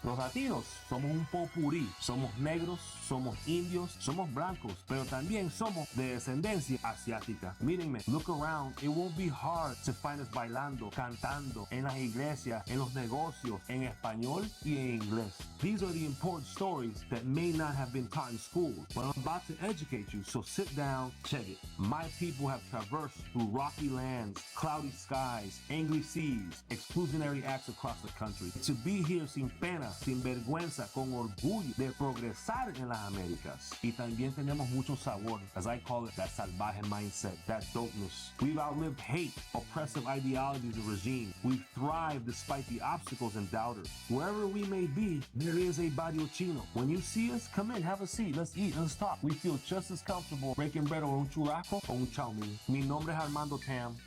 Los latinos somos un popurrí, somos negros, somos indios, somos blancos, pero también somos de descendencia asiática. Mírenme, look around, it won't be hard to find us bailando, cantando, en las iglesias, en los negocios, en español y en inglés. These are the important stories that may not have been taught in school, but I'm about to educate you, so sit down, check it. My people have traversed through rocky lands, cloudy skies, angry seas, exclusionary acts across the country. To be here sin pena, sin vergüenza, con orgullo de progresar en las Américas. Y también tenemos mucho sabor, as I call it, that salvaje mindset, that dopeness. We've outlived hate, oppressive ideologies and regimes. We've thrived despite the obstacles and doubters. Wherever we may be, there is a Barrio Chino. When you see us, come in, have a seat, let's eat, let's talk. We feel just as comfortable breaking bread over un churrasco o un chow mein. Mi nombre es Armando.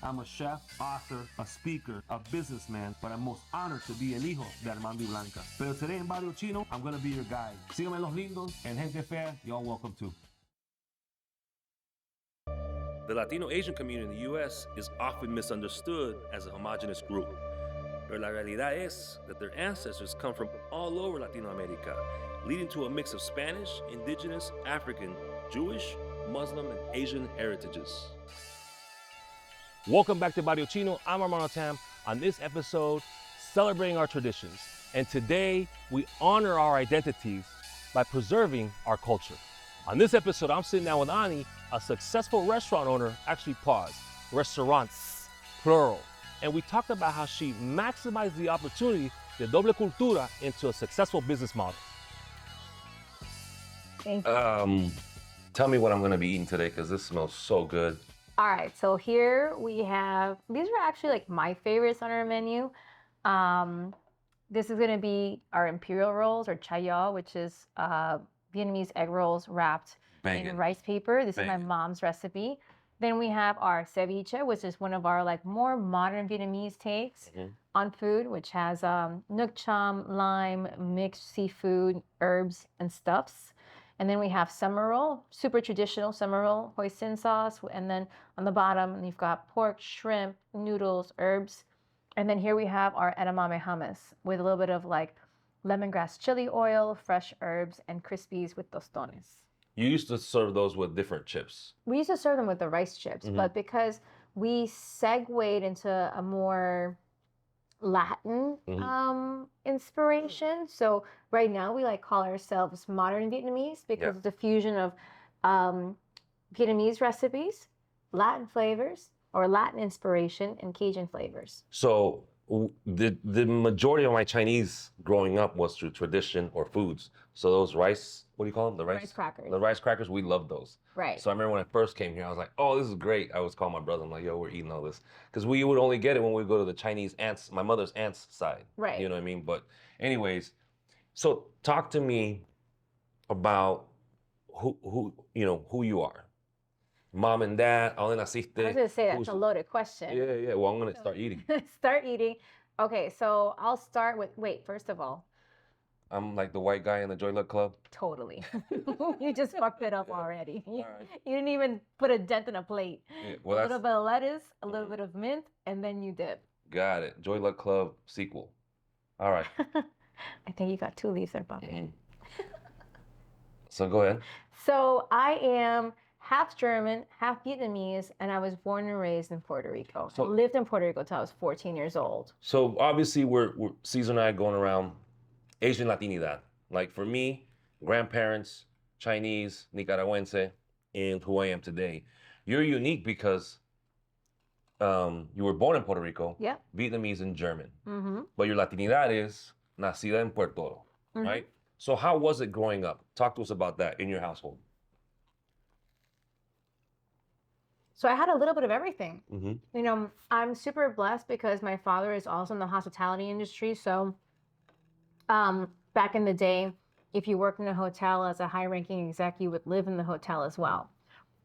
I'm a chef, author, a speaker, a businessman, but I'm most honored to be el hijo de Armando y Blanca. Pero today in Barrio Chino, I'm going to be your guide. Síganme los lindos and gente fea, y'all welcome too. The Latino Asian community in the U.S. is often misunderstood as a homogenous group. Pero la realidad es that their ancestors come from all over Latinoamérica, leading to a mix of Spanish, indigenous, African, Jewish, Muslim, and Asian heritages. Welcome back to Barrio Chino. I'm Armando. On this episode, celebrating our traditions. And today, we honor our identities by preserving our culture. On this episode, I'm sitting down with Ani, a successful restaurant owner, actually pause, restaurants, plural. And we talked about how she maximized the opportunity to doble cultura into a successful business model. Thank you. Tell me what I'm gonna be eating today, because this smells so good. All right, so here we have, these are actually like my favorites on our menu. This is gonna be our imperial rolls or chayo, which is Vietnamese egg rolls wrapped in rice paper. This is my mom's recipe. Then we have our ceviche, which is one of our like more modern Vietnamese takes on food, which has nuoc cham, lime, mixed seafood, herbs, and stuffs. And then we have summer roll, super traditional summer roll, hoisin sauce. And then on the bottom, you've got pork, shrimp, noodles, herbs. And then here we have our edamame hummus with a little bit of like lemongrass chili oil, fresh herbs, and crispies with tostones. You used to serve those with different chips. We used to serve them with the rice chips, but because we segued into a more Latin inspiration. So right now we like call ourselves modern Vietnamese because it's a fusion of Vietnamese recipes, Latin flavors, or Latin inspiration, and Cajun flavors. So the majority of my Chinese growing up was through tradition or foods. So those rice, what do you call them? The rice crackers. The rice crackers, we love those. Right. So I remember when I first came here, I was like, oh, this is great. I was calling my brother. I'm like, yo, we're eating all this. Because we would only get it when we go to the Chinese aunts, my mother's aunt's side. Right. You know what I mean? But anyways, so talk to me about who you are. Mom and dad, ¿a dónde naciste? I was going to say that's a loaded question. Yeah. Well, I'm going to start eating. Start eating. Okay, so I'll start with, first of all. I'm like the white guy in the Joy Luck Club? Totally. You just fucked it up already. All right. You didn't even put a dent in a plate. Yeah, well, a little bit of lettuce, a little bit of mint, and then you dip. Got it. Joy Luck Club sequel. All right. I think you got 2 leaves there, Bobby. So go ahead. So I am half German, half Vietnamese, and I was born and raised in Puerto Rico. So I lived in Puerto Rico until I was 14 years old. So obviously we're Cesar and I going around Asian Latinidad. Like for me, grandparents, Chinese, Nicaragüense, and who I am today. You're unique because you were born in Puerto Rico, Vietnamese and German. But your Latinidad is nacida en Puerto Rico, right? So how was it growing up? Talk to us about that in your household. So I had a little bit of everything. You know, I'm super blessed because my father is also in the hospitality industry. So back in the day, if you worked in a hotel as a high-ranking exec, you would live in the hotel as well.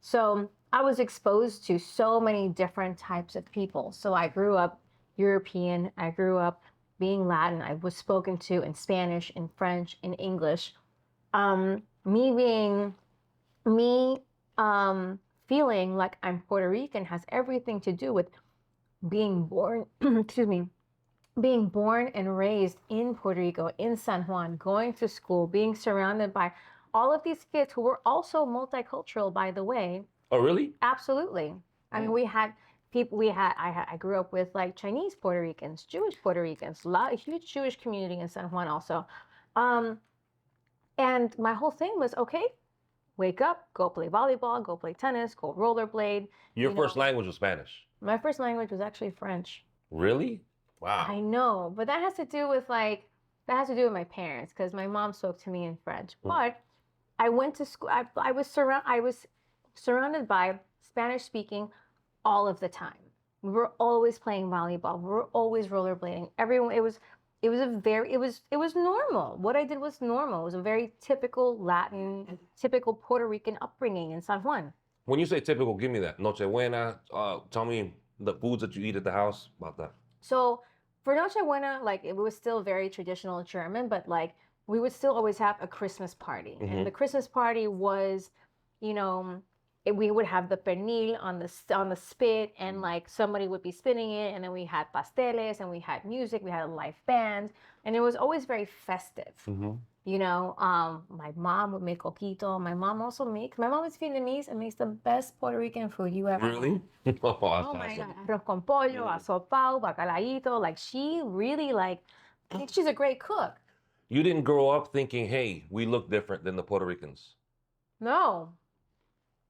So I was exposed to so many different types of people. So I grew up European. I grew up being Latin. I was spoken to in Spanish, in French, in English. Feeling like I'm Puerto Rican has everything to do with being born, being born and raised in Puerto Rico, in San Juan, going to school, being surrounded by all of these kids who were also multicultural, by the way. Oh, really? Absolutely. I mean, we had people. I grew up with like Chinese Puerto Ricans, Jewish Puerto Ricans, a huge Jewish community in San Juan also. And my whole thing was, okay, wake up, go play volleyball, go play tennis, go rollerblade. Your first language was Spanish. My first language was actually French. Really? Wow. I know, but that has to do with my parents, because my mom spoke to me in French. But I went to school. I was surrounded by Spanish speaking all of the time. We were always playing volleyball. We were always rollerblading. Everyone, it was normal. What I did was normal. It was a very typical Latin, typical Puerto Rican upbringing in San Juan. When you say typical, give me that. Nochebuena, tell me the foods that you eat at the house about that. So for Nochebuena, like it was still very traditional German, but like we would still always have a Christmas party. And the Christmas party was, we would have the pernil on the spit, and like somebody would be spinning it, and then we had pasteles, and we had music, we had a live band, and it was always very festive. My mom would make coquito. My mom is Vietnamese and makes the best Puerto Rican food you ever Really? had. Oh, Oh my God. Arroz con pollo, asopao, bacalaíto. Like she really she's a great cook. You didn't grow up thinking, hey, we look different than the Puerto Ricans. No.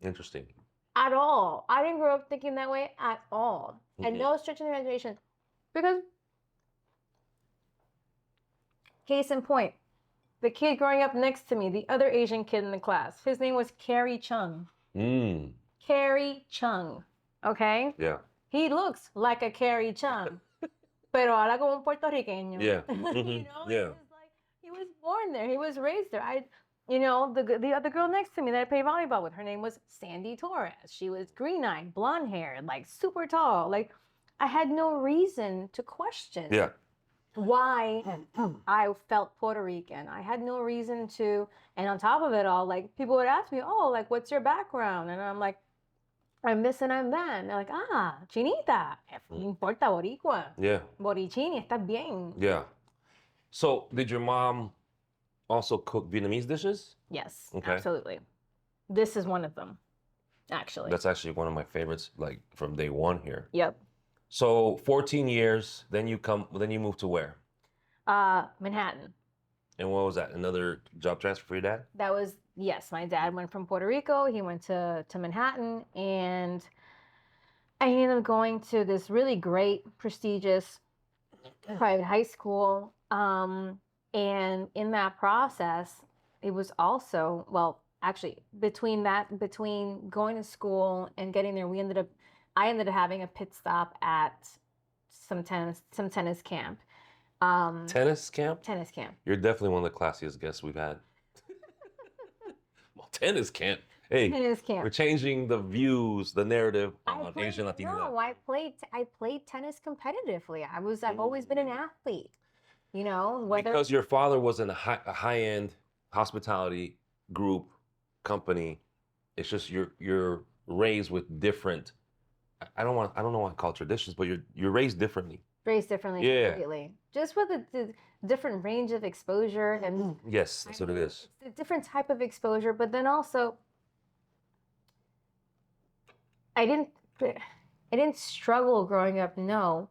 Interesting. At all. I didn't grow up thinking that way at all. And no stretch of the imagination. Because, case in point, the kid growing up next to me, the other Asian kid in the class, his name was Carrie Chung. Carrie Chung. Okay? Yeah. He looks like a Carrie Chung. Pero habla como un puertorriqueño. Yeah. Yeah. He was born there. He was raised there. The other girl next to me that I played volleyball with, her name was Sandy Torres. She was green-eyed, blonde-haired, like super tall. Like I had no reason to question why I felt Puerto Rican. I had no reason to, and on top of it all, like people would ask me, oh, like what's your background? And I'm like, I'm this and I'm that. And they're like, chinita, no importa, boricua. Yeah. Borichini, estás bien. Yeah. So did your mom also cook Vietnamese dishes? Yes, Okay. absolutely. This is one of them, actually. That's actually one of my favorites, like from day one here. Yep. So 14 years, then you move to where? Manhattan. And what was that? Another job transfer for your dad? That was, yes, my dad went from Puerto Rico. He went to Manhattan, and I ended up going to this really great, prestigious private high school. And in that process, it was also, well, actually, between going to school and getting there, I ended up having a pit stop at some tennis camp. Tennis camp? Tennis camp. You're definitely one of the classiest guests we've had. Well, tennis camp. Hey, Tennis camp. we're changing the views, the narrative on Asian Latinidad. No, I played tennis competitively. I've always been an athlete. Because your father was in a high-end hospitality group company. It's just you're raised with different. I don't want to call it traditions, but you're raised differently. Raised differently, Yeah. completely. Just with the different range of exposure and Yes, that's what it is. a different type of exposure, but then also I didn't struggle growing up, no,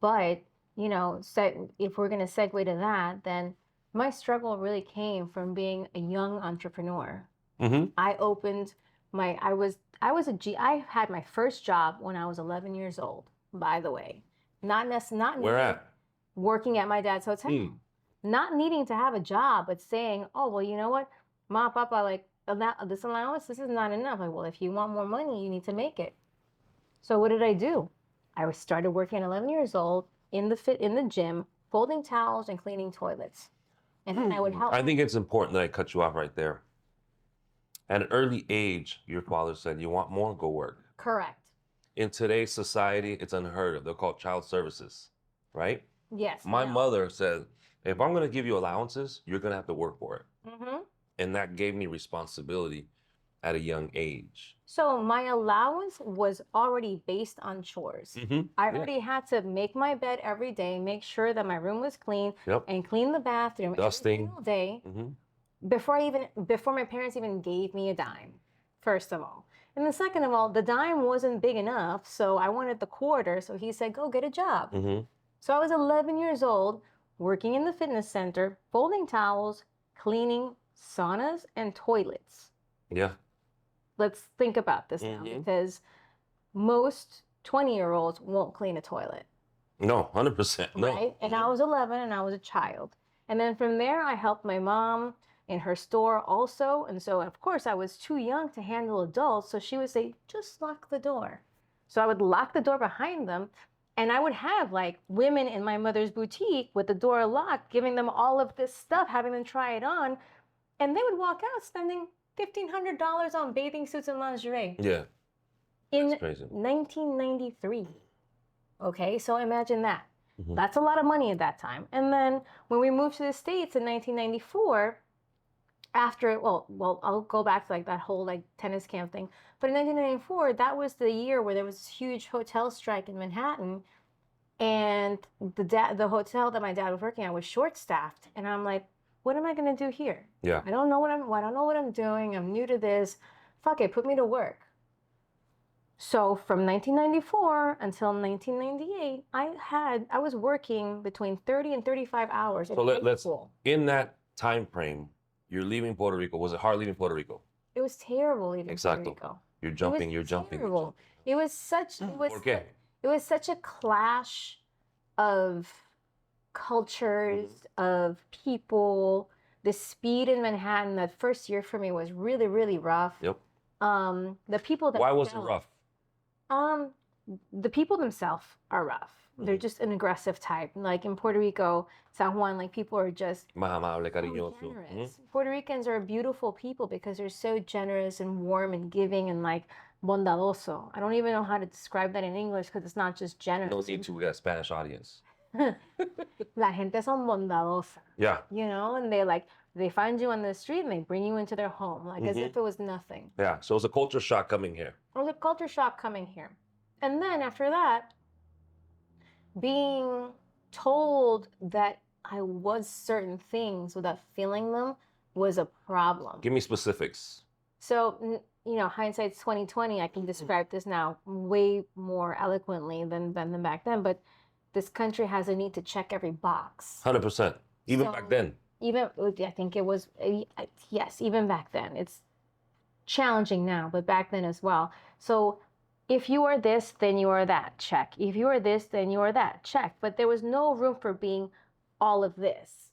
but if we're going to segue to that, then my struggle really came from being a young entrepreneur. I had my first job when I was 11 years old, by the way. Where at? Working at my dad's hotel. Not needing to have a job, but saying, oh, well, you know what? Ma, Papa, like, this allowance, this is not enough. Like, well, if you want more money, you need to make it. So what did I do? I started working at 11 years old in the gym, folding towels and cleaning toilets. And then I would help. I think it's important that I cut you off right there. At an early age, your father said, you want more, go work. Correct. In today's society, it's unheard of. They're called child services, right? Yes. My mother said, if I'm going to give you allowances, you're going to have to work for it. And that gave me responsibility. at a young age? So my allowance was already based on chores. I already had to make my bed every day, make sure that my room was clean, and clean the bathroom every single day before my parents even gave me a dime, first of all. And then second of all, the dime wasn't big enough, so I wanted the quarter. So he said, go get a job. So I was 11 years old, working in the fitness center, folding towels, cleaning saunas and toilets. Yeah. Let's think about this now, because most 20-year-olds won't clean a toilet. No, 100%. No. Right? And I was 11 and I was a child. And then from there, I helped my mom in her store also. And so, of course, I was too young to handle adults. So she would say, just lock the door. So I would lock the door behind them. And I would have like women in my mother's boutique with the door locked, giving them all of this stuff, having them try it on. And they would walk out spending $1,500 on bathing suits and lingerie. Yeah. In That's crazy. 1993. Okay, so imagine that. That's a lot of money at that time. And then when we moved to the States in 1994, after, well, I'll go back to like that whole like tennis camp thing. But in 1994, that was the year where there was this huge hotel strike in Manhattan. And the hotel that my dad was working at was short-staffed. And I'm like, what am I going to do here? Yeah. I don't know what I'm doing. I'm new to this. Fuck it, put me to work. So from 1994 until 1998, I was working between 30 and 35 hours. So let's, in that time frame, you're leaving Puerto Rico. Was it hard leaving Puerto Rico? It was terrible leaving Puerto Rico. You're jumping, you're jumping. Terrible. It was such a clash of cultures, of people. The speed in Manhattan that first year for me was really, really rough. Yep. The people that Why was it rough? The people themselves are rough. They're just an aggressive type. Like in Puerto Rico, San Juan, like people are just generous. Puerto Ricans are beautiful people because they're so generous and warm and giving and like bondadoso. I don't even know how to describe that in English because it's not just generous. No need to. We got a Spanish audience. La gente son bondadosa. Yeah. You know, and they find you on the street and they bring you into their home, like as if it was nothing. Yeah. So it was a culture shock coming here. It was a culture shock coming here. And then after that, being told that I was certain things without feeling them was a problem. Give me specifics. So, you know, hindsight's 2020. I can describe this now way more eloquently than back then. But this country has a need to check every box. 100%. Even back then. I think it was, yes, even back then. It's challenging now, but back then as well. So if you are this, then you are that, check. If you are this, then you are that, check. But there was no room for being all of this.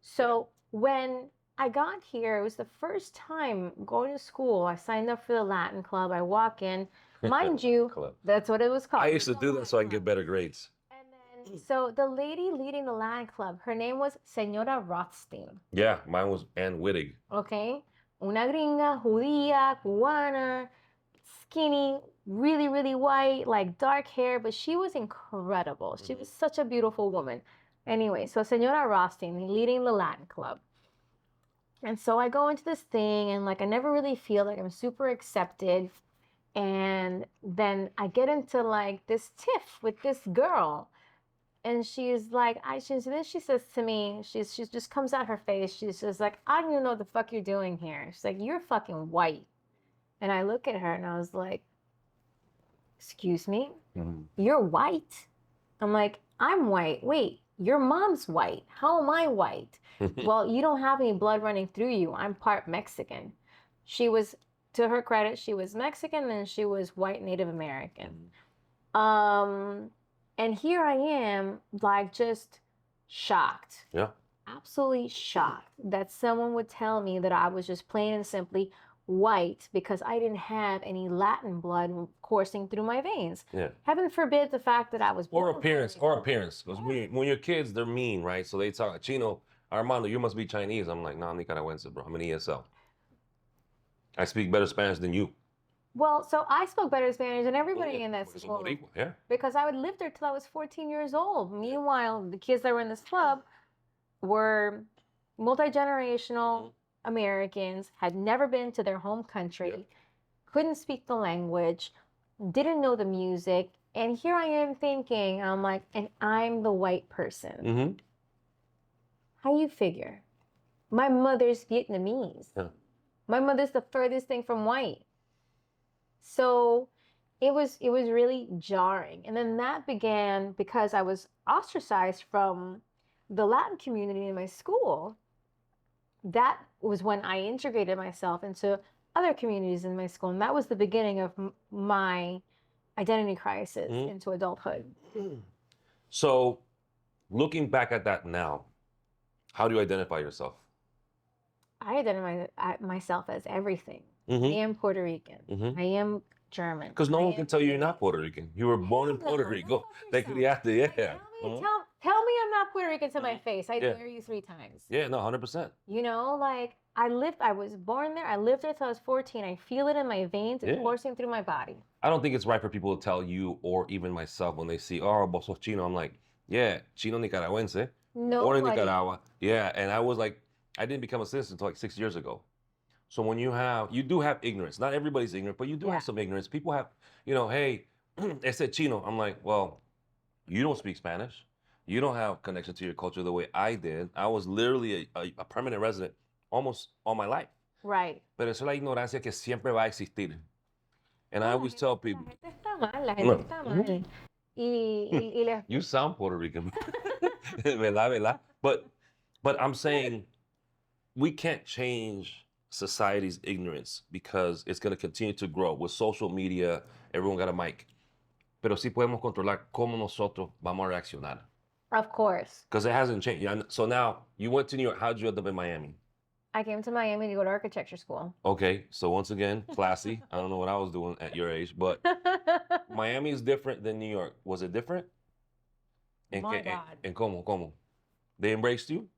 So when I got here, it was the first time going to school. I signed up for the Latin club. I walk in. Mind you, that's what it was called. I used to do that so I can get better grades. And then, so the lady leading the Latin club, her name was Señora Rothstein. Yeah, mine was Ann Wittig. Okay. Una gringa, judía, cubana, skinny, really, really white, like dark hair, but she was incredible. She was such a beautiful woman. Anyway, so Señora Rothstein leading the Latin club. And so I go into this thing and like I never really feel like I'm super accepted. And then I get into like this tiff with this girl. And she's like, then she says to me, she just comes out her face. She's just like, I don't even know what the fuck you're doing here. She's like, you're fucking white. And I look at her and I was like, excuse me? You're white? I'm like, I'm white. Wait, your mom's white. How am I white? Well, you don't have any blood running through you. I'm part Mexican. She was, to her credit, she was Mexican and she was white Native American. And here I am, like just shocked. Yeah. Absolutely shocked that someone would tell me that I was just plain and simply white because I didn't have any Latin blood coursing through my veins. Yeah. Heaven forbid the fact that I was Or appearance. Because when you're kids, they're mean, right? So they talk, Chino, Armando, you must be Chinese. I'm like, nah, Nicaragüense, bro. I'm an ESL. I speak better Spanish than you. Well, so I spoke better Spanish than everybody in that school. Yeah. Because I would live there till I was 14 years old. Meanwhile, the kids that were in this club were multi-generational, Americans, had never been to their home country, Yep. couldn't speak the language, didn't know the music. And here I am thinking, I'm like, and I'm the white person. Mm-hmm. How you figure? My mother's Vietnamese. Yeah. My mother's the furthest thing from white. So it was really jarring. And then that began because I was ostracized from the Latin community in my school. That was when I integrated myself into other communities in my school. And that was the beginning of my identity crisis into adulthood. So, looking back at that now, how do you identify yourself? I identify myself as everything. Mm-hmm. I am Puerto Rican. Mhm. I am German. Because no I one am can tell you you're not Puerto Rican. You were born in Hell Puerto no, Rico. go fuck Te yourself. criaste, yeah. Tell me I'm not Puerto Rican to my face. I Yeah. dare you 3 times. Yeah, no, 100%. You know, like I was born there. I lived there till I was 14. I feel it in my veins. It's Yeah. coursing through my body. I don't think it's right for people to tell you or even myself when they see, oh, vos sos chino. I'm like, yeah, chino nicaragüense. Born in Nobody. Nicaragua. Yeah, and I was like, I didn't become a citizen until like 6 years ago. So when you do have ignorance. Not everybody's ignorant, but you do Yeah. have some ignorance. People have, hey, ese chino. I'm like, well, you don't speak Spanish. You don't have connection to your culture the way I did. I was literally a permanent resident almost all my life. Right. Pero eso es la ignorancia que siempre va a existir. And I always tell people, La gente está mal. La gente No. está mal. Y les you sound Puerto Rican. ¿Verdad? But I'm saying we can't change society's ignorance because it's going to continue to grow. With social media, everyone got a mic. Pero sí podemos controlar cómo nosotros vamos a reaccionar. Of course. Because it hasn't changed. So now, you went to New York. How'd you end up in Miami? I came to Miami to go to architecture school. Okay, so once again, classy. I don't know what I was doing at your age, but Miami is different than New York. Was it different? My God. ¿En cómo? They embraced you?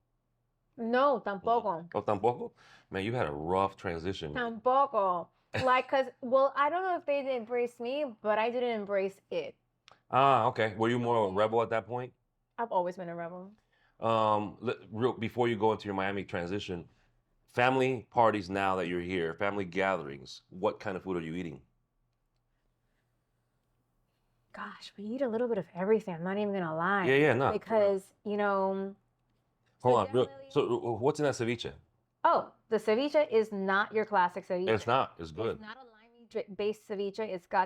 No, tampoco. Oh, tampoco? Man, you had a rough transition. Tampoco. Like, well, I don't know if they didn't embrace me, but I didn't embrace it. Ah, okay. Were you more of a rebel at that point? I've always been a rebel. Before you go into your Miami transition, family parties now that you're here, family gatherings, what kind of food are you eating? Gosh, we eat a little bit of everything. I'm not even gonna lie. Yeah, no. Because, Hold on. definitely- So what's in that ceviche? Oh, the ceviche is not your classic ceviche. It's not. It's good. It's not a limey-based ceviche.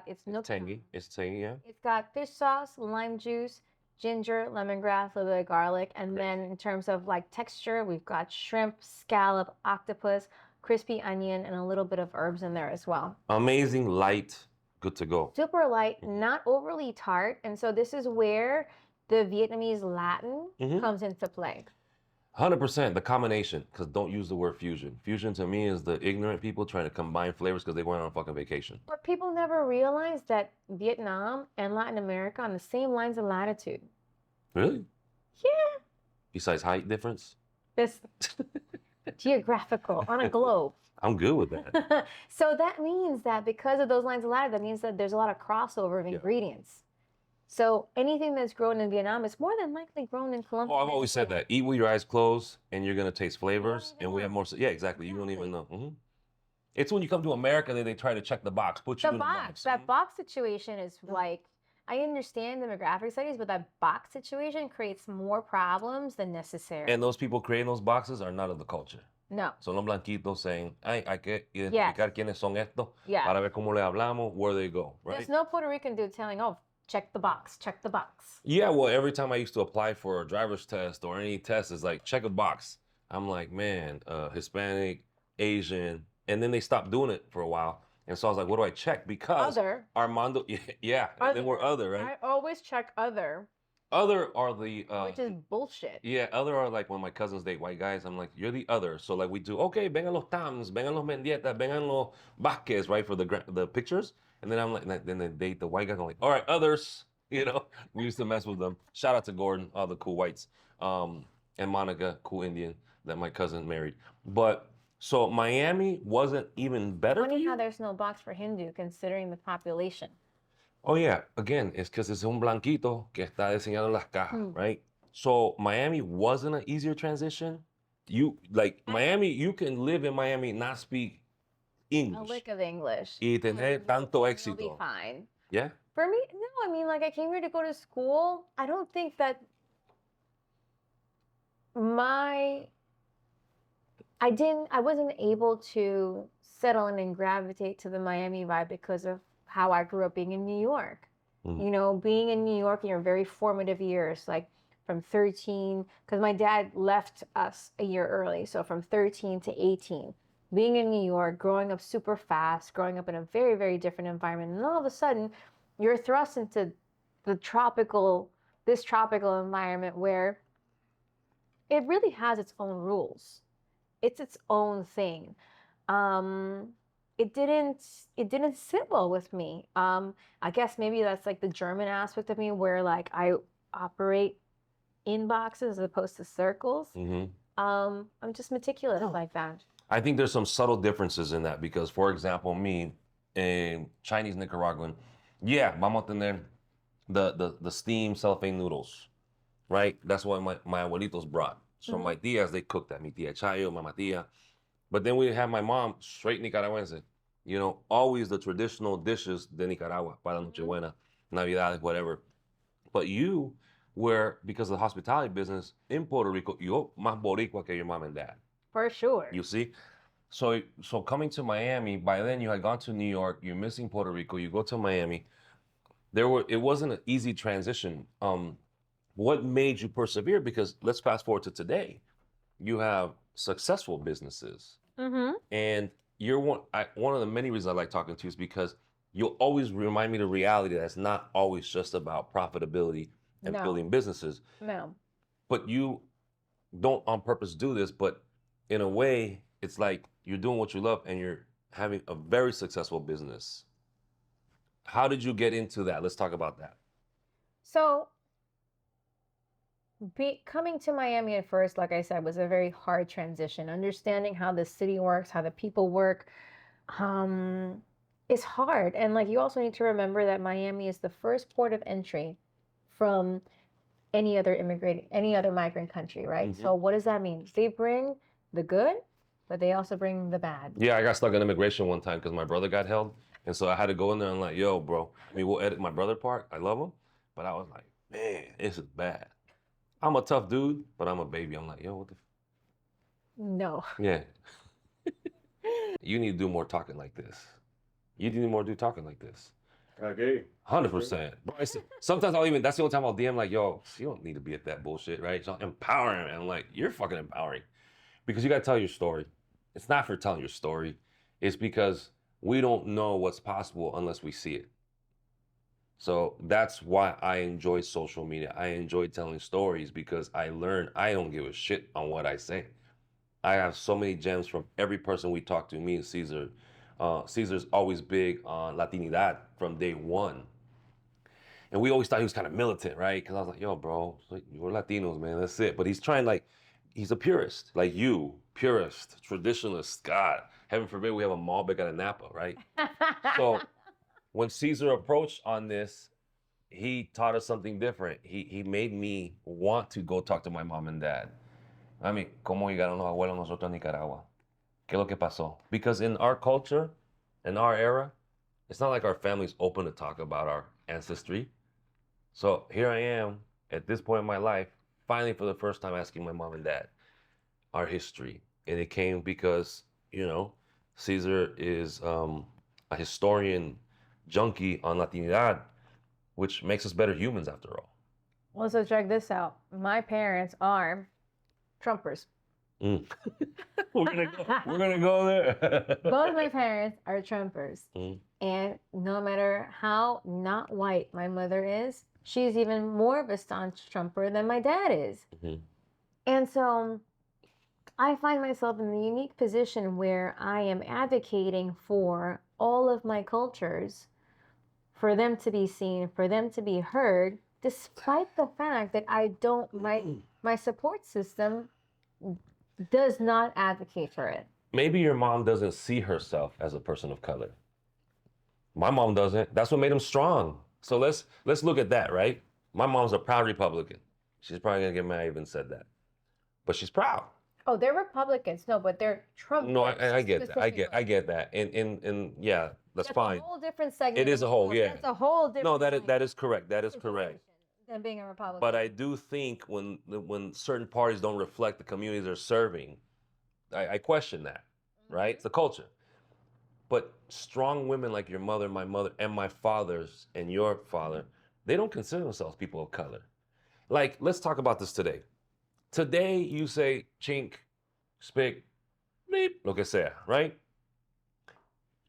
It's milk. Tangy. It's tangy, yeah. It's got fish sauce, lime juice, ginger, lemongrass, a little bit of garlic. And Great. then in terms of like texture, we've got shrimp, scallop, octopus, crispy onion, and a little bit of herbs in there as well. Amazing, light, good to go. Super light, not overly tart. And so this is where the Vietnamese Latin Mhm. comes into play. 100%, the combination, because don't use the word fusion. Fusion to me is the ignorant people trying to combine flavors because they went on a fucking vacation. But people never realize that Vietnam and Latin America are on the same lines of latitude. Really? Yeah. Besides height difference? This geographical on a globe. I'm good with that. So that means that because of those lines of latitude, that means that there's a lot of crossover of Yeah. ingredients. So anything that's grown in Vietnam is more than likely grown in Colombia. Oh, I've always said that. Eat with your eyes closed, and you're gonna taste flavors, even and we know. have more. Yeah, exactly. You don't even know. It's when you come to America that they try to check the box, put you The in a box, box. that box situation is like, I understand demographic studies, but that box situation creates more problems than necessary. And those people creating those boxes are not of the culture. No. Son los blanquitos saying, "Ay, hay que identificar quiénes son estos Yeah. para ver cómo le hablamos, where they go." Right? There's no Puerto Rican dude telling, oh, check the box, check the box. Yeah, well, every time I used to apply for a driver's test or any test, it's like, check a box. I'm like, man, Hispanic, Asian. And then they stopped doing it for a while. And so I was like, what do I check? Because Other. Armando, yeah, and then we're other, right? I always check other, Other are the, which is bullshit. yeah, other are like when my cousins date white guys. I'm like, you're the other. So like we do, okay, vengan los Tams, vengan los Mendieta, vengan los Vázquez, right, for the pictures. And then I'm like, then they date the white guys. I'm like, all right, others. We used to mess with them. Shout out to Gordon, all the cool whites, and Monica, cool Indian that my cousin married. But so Miami wasn't even better for Funny you? how there's no box for Hindu considering the population. Oh yeah, again, it's because it's un blanquito que está diseñando las cajas, right? So Miami wasn't an easier transition. You like Miami, you can live in Miami and not speak A English lick of English. y tener tanto You'll be éxito. fine. Yeah? For me, no, I mean, like, I came here to go to school. I don't think that I wasn't able to settle in and gravitate to the Miami vibe because of how I grew up being in New York. You know, being in New York in your very formative years, like from 13, because my dad left us a year early. So from 13 to 18, being in New York, growing up super fast, growing up in a very, very different environment. And all of a sudden, you're thrust into this tropical environment where it really has its own rules. It's its own thing. It didn't sit well with me. I guess maybe that's like the German aspect of me where like I operate in boxes as opposed to circles. I'm just meticulous like that. I think there's some subtle differences in that because, for example, me, a Chinese Nicaraguan, yeah, vamos a tener the steamed cellophane noodles, right? That's what my abuelitos brought. So my tias, they cooked that. Mi tía Chayo, Mama Tia. But then we have my mom, straight Nicaragüense. You know, always the traditional dishes de Nicaragua, para Nochebuena, Navidad, whatever. But you were, because of the hospitality business in Puerto Rico, you're más boricua que your mom and dad. For sure. You see? So coming to Miami, by then you had gone to New York, you're missing Puerto Rico, you go to Miami. It wasn't an easy transition. What made you persevere? Because let's fast forward to today. You have successful businesses. And you're one of the many reasons I like talking to you is because you'll always remind me the reality that it's not always just about profitability and building businesses. No. But you don't on purpose do this, but in a way, it's like you're doing what you love and you're having a very successful business. How did you get into that? Let's talk about that. So coming to Miami at first, like I said, was a very hard transition. Understanding how the city works, how the people work, is hard. And like you also need to remember that Miami is the first port of entry from any other migrant country, right? So what does that mean? They bring the good, but they also bring the bad. Yeah, I got stuck in immigration one time because my brother got held. And so I had to go in there and like, yo, bro, I mean, we'll edit my brother part. I love him. But I was like, man, this is bad. I'm a tough dude, but I'm a baby. I'm like, yo, what the? No. Yeah. You need to do more talking like this. You need more do talking like this. Okay. 100%. Bro, sometimes I'll even, that's the only time I'll DM like, yo, you don't need to be at that bullshit, right? So empowering. And I'm like, you're fucking empowering. Because you got to tell your story. It's not for telling your story. It's because we don't know what's possible unless we see it. So that's why I enjoy social media. I enjoy telling stories because I learn I don't give a shit on what I say. I have so many gems from every person we talk to, me and Cesar. Cesar's always big on Latinidad from day one. And we always thought he was kind of militant, right? Because I was like, yo, bro, we're Latinos, man, that's it. But he's trying he's a purist, like you, purist, traditionalist, God. Heaven forbid we have a Malbec out of Napa, right? So when Cesar approached on this, he taught us something different. He made me want to go talk to my mom and dad. I mean, ¿cómo llegaron los abuelos nosotros a Nicaragua? ¿Qué es lo que pasó? Because in our culture, in our era, it's not like our family's open to talk about our ancestry. So here I am at this point in my life, finally for the first time asking my mom and dad our history. And it came because, you know, Cesar is a historian junkie on Latinidad, which makes us better humans after all. Well, so check this out. My parents are Trumpers. We're gonna go there. Both my parents are Trumpers. And no matter how not white my mother is, she's even more of a staunch Trumper than my dad is. And so I find myself in the unique position where I am advocating for all of my cultures, for them to be seen, for them to be heard, despite the fact that I don't, my support system does not advocate for it. Maybe your mom doesn't see herself as a person of color. My mom doesn't. That's what made him strong. So let's look at that, right? My mom's a proud Republican. She's probably gonna get mad I even said that. But she's proud. Oh, they're Republicans. No, but they're Trump. No, voters I get that. specifically. I get that. And yeah, that's That's fine. a whole different segment. It is of a whole, world. yeah. That's a whole different. No, like, that is correct. That is correct. situation Than being a Republican. But I do think when certain parties don't reflect the communities they're serving, I question that, right? It's the culture. But strong women like your mother, my mother, and my father's and your father, they don't consider themselves people of color. Like, let's talk about this today. Today, you say chink, speak, bleep, lo que sea, right?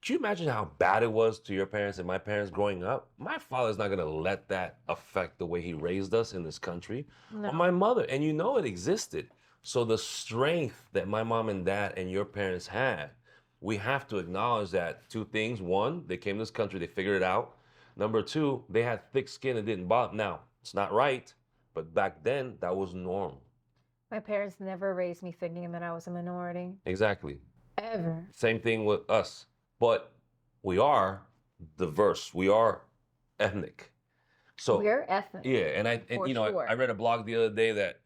Can you imagine how bad it was to your parents and my parents growing up? My father's not gonna let that affect the way he raised us in this country. No. Or my mother, and you know it existed. So the strength that my mom and dad and your parents had, we have to acknowledge that two things. One, they came to this country, they figured it out. Number two, they had thick skin and didn't bother. Now, it's not right, but back then, that was normal. My parents never raised me thinking that I was a minority. Exactly. Ever. Same thing with us. But we are diverse. We are ethnic. So We're ethnic. yeah, and you know, sure. I read a blog the other day that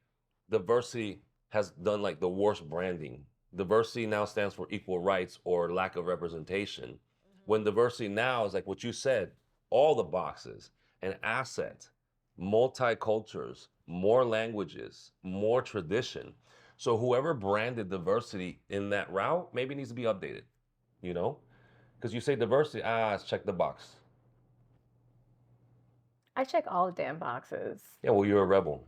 diversity has done like the worst branding. Diversity now stands for equal rights or lack of representation. When diversity now is like what you said, all the boxes, an asset, multicultures, more languages, more tradition. So whoever branded diversity in that route maybe needs to be updated, you know? Because you say diversity, it's check the box. I check all the damn boxes. Yeah, well, you're a rebel.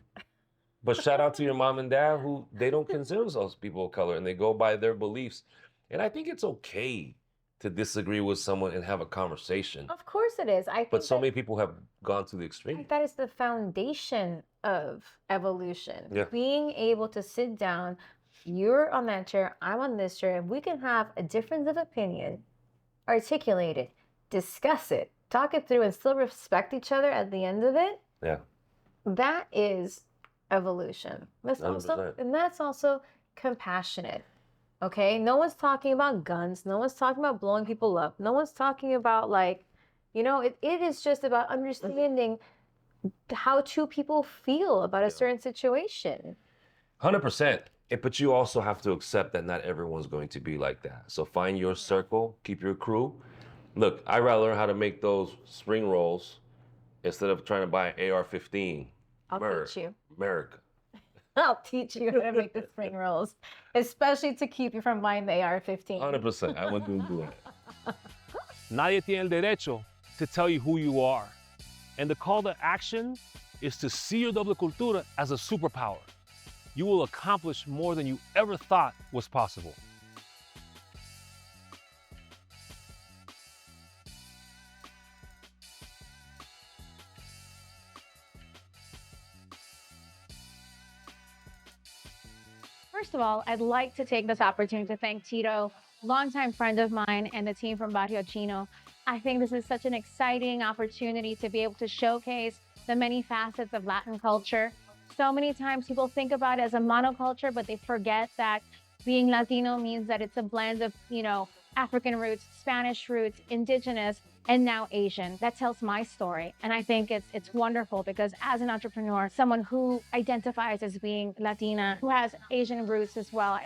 But shout out to your mom and dad who they don't consider themselves people of color and they go by their beliefs. And I think it's okay to disagree with someone and have a conversation. Of course it is. I think But so many people have gone to the I extreme. think that is the foundation of evolution. Yeah. Being able to sit down, you're on that chair, I'm on this chair, and we can have a difference of opinion, articulate it, discuss it, talk it through, and still respect each other at the end of it. Yeah. That is evolution. That's also, 100%. and that's also compassionate. Okay, no one's talking about guns. No one's talking about blowing people up. No one's talking about it is just about understanding how two people feel about a certain situation. 100%. But you also have to accept that not everyone's going to be like that. So find your circle, keep your crew. Look, I'd rather learn how to make those spring rolls instead of trying to buy an AR-15. I'll teach you. America. I'll teach you how to make the spring rolls, especially to keep you from buying the AR-15. 100%. I wouldn't do that. Nadie tiene el derecho to tell you who you are. And the call to action is to see your doble cultura as a superpower. You will accomplish more than you ever thought was possible. First of all, I'd like to take this opportunity to thank Tito, longtime friend of mine, and the team from Barrio Chino. I think this is such an exciting opportunity to be able to showcase the many facets of Latin culture. So many times people think about it as a monoculture, but they forget that being Latino means that it's a blend of, African roots, Spanish roots, indigenous, and now Asian. That tells my story. And I think it's wonderful because as an entrepreneur, someone who identifies as being Latina, who has Asian roots as well,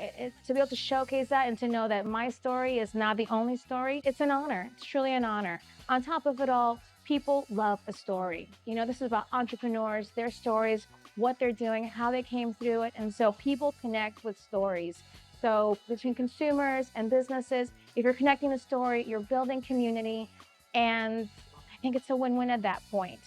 to be able to showcase that and to know that my story is not the only story, it's an honor. It's truly an honor. On top of it all, people love a story. This is about entrepreneurs, their stories, what they're doing, how they came through it. And so people connect with stories. So between consumers and businesses, if you're connecting the story, you're building community. And I think it's a win-win at that point.